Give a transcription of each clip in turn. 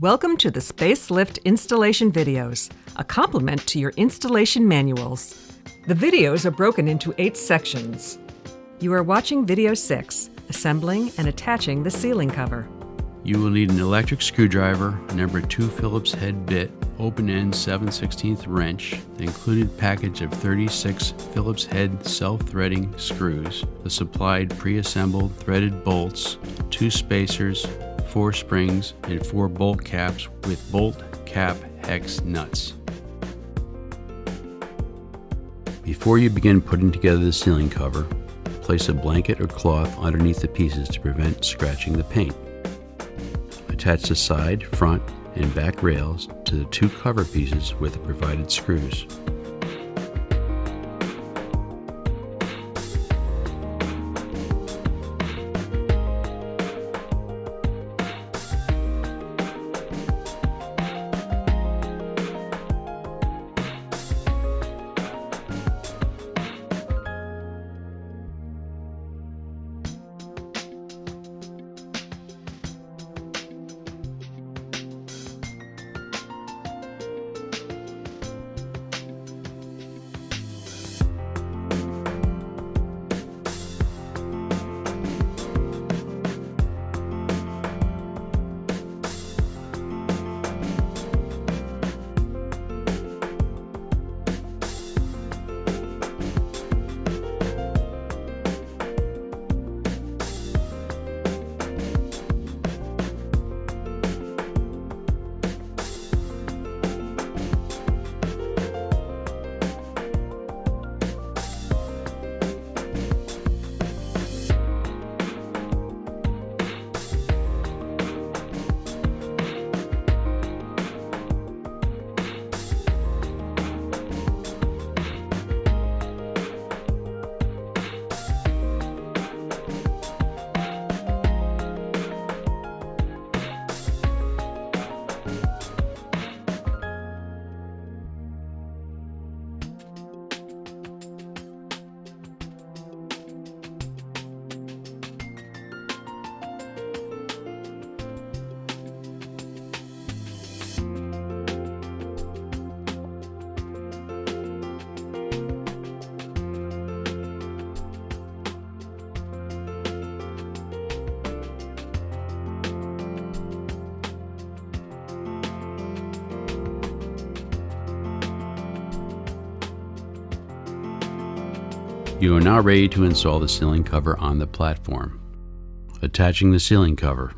Welcome to the SpaceLift installation videos, a complement to your installation manuals. The videos are broken into 8 sections. You are watching Video 6, Assembling and Attaching the Ceiling Cover. You will need an electric screwdriver, number 2 Phillips head bit, open-end 7/16 wrench, the included package of 36 Phillips head self-threading screws, the supplied pre-assembled threaded bolts, 2 spacers, 4 springs, and 4 bolt caps with bolt cap hex nuts. Before you begin putting together the ceiling cover, place a blanket or cloth underneath the pieces to prevent scratching the paint. Attach the side, front, and back rails to the 2 cover pieces with the provided screws. You are now ready to install the ceiling cover on the platform. Attaching the ceiling cover.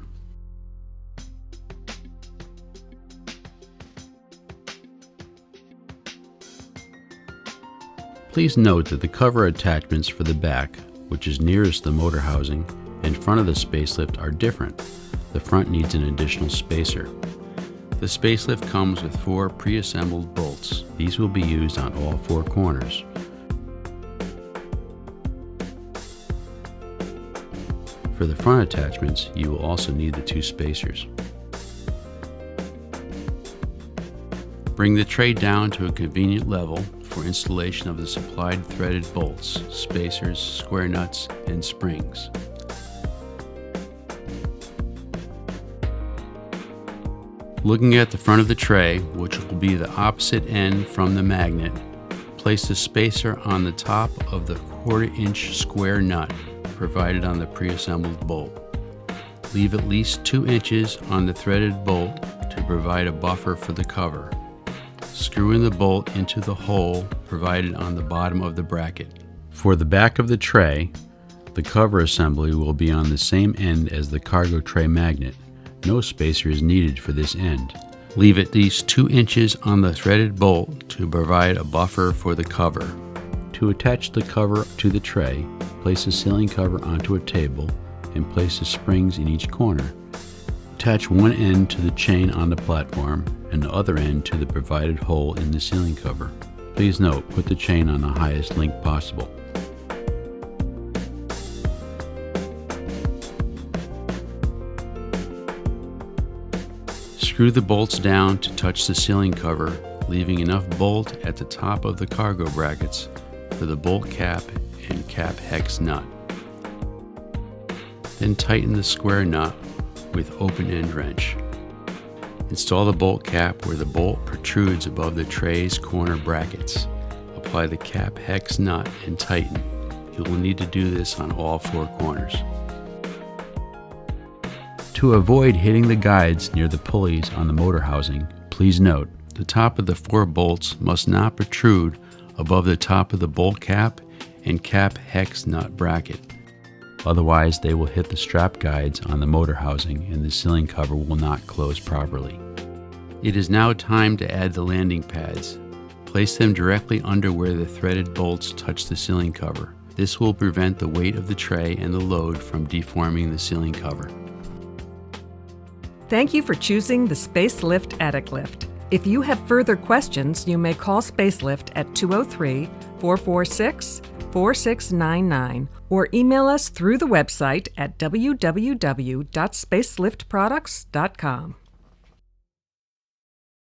Please note that the cover attachments for the back, which is nearest the motor housing, and front of the SpaceLift are different. The front needs an additional spacer. The SpaceLift comes with 4 pre-assembled bolts. These will be used on all 4 corners. For the front attachments, you will also need the 2 spacers. Bring the tray down to a convenient level for installation of the supplied threaded bolts, spacers, square nuts, and springs. Looking at the front of the tray, which will be the opposite end from the magnet, place the spacer on the top of the 1/4-inch square nut provided on the pre-assembled bolt. Leave at least 2 inches on the threaded bolt to provide a buffer for the cover. Screw in the bolt into the hole provided on the bottom of the bracket. For the back of the tray, the cover assembly will be on the same end as the cargo tray magnet. No spacer is needed for this end. Leave at least 2 inches on the threaded bolt to provide a buffer for the cover. To attach the cover to the tray, place the ceiling cover onto a table and place the springs in each corner. Attach one end to the chain on the platform and the other end to the provided hole in the ceiling cover. Please note, put the chain on the highest link possible. Screw the bolts down to touch the ceiling cover, leaving enough bolt at the top of the cargo brackets for the bolt cap and cap hex nut. Then tighten the square nut with open end wrench. Install the bolt cap where the bolt protrudes above the tray's corner brackets. Apply the cap hex nut and tighten. You will need to do this on all 4 corners. To avoid hitting the guides near the pulleys on the motor housing, please note the top of the 4 bolts must not protrude above the top of the bolt cap and cap hex nut bracket. Otherwise, they will hit the strap guides on the motor housing and the ceiling cover will not close properly. It is now time to add the landing pads. Place them directly under where the threaded bolts touch the ceiling cover. This will prevent the weight of the tray and the load from deforming the ceiling cover. Thank you for choosing the SpaceLift Attic Lift. If you have further questions, you may call SpaceLift at 203-446-4699 or email us through the website at www.spaceliftproducts.com.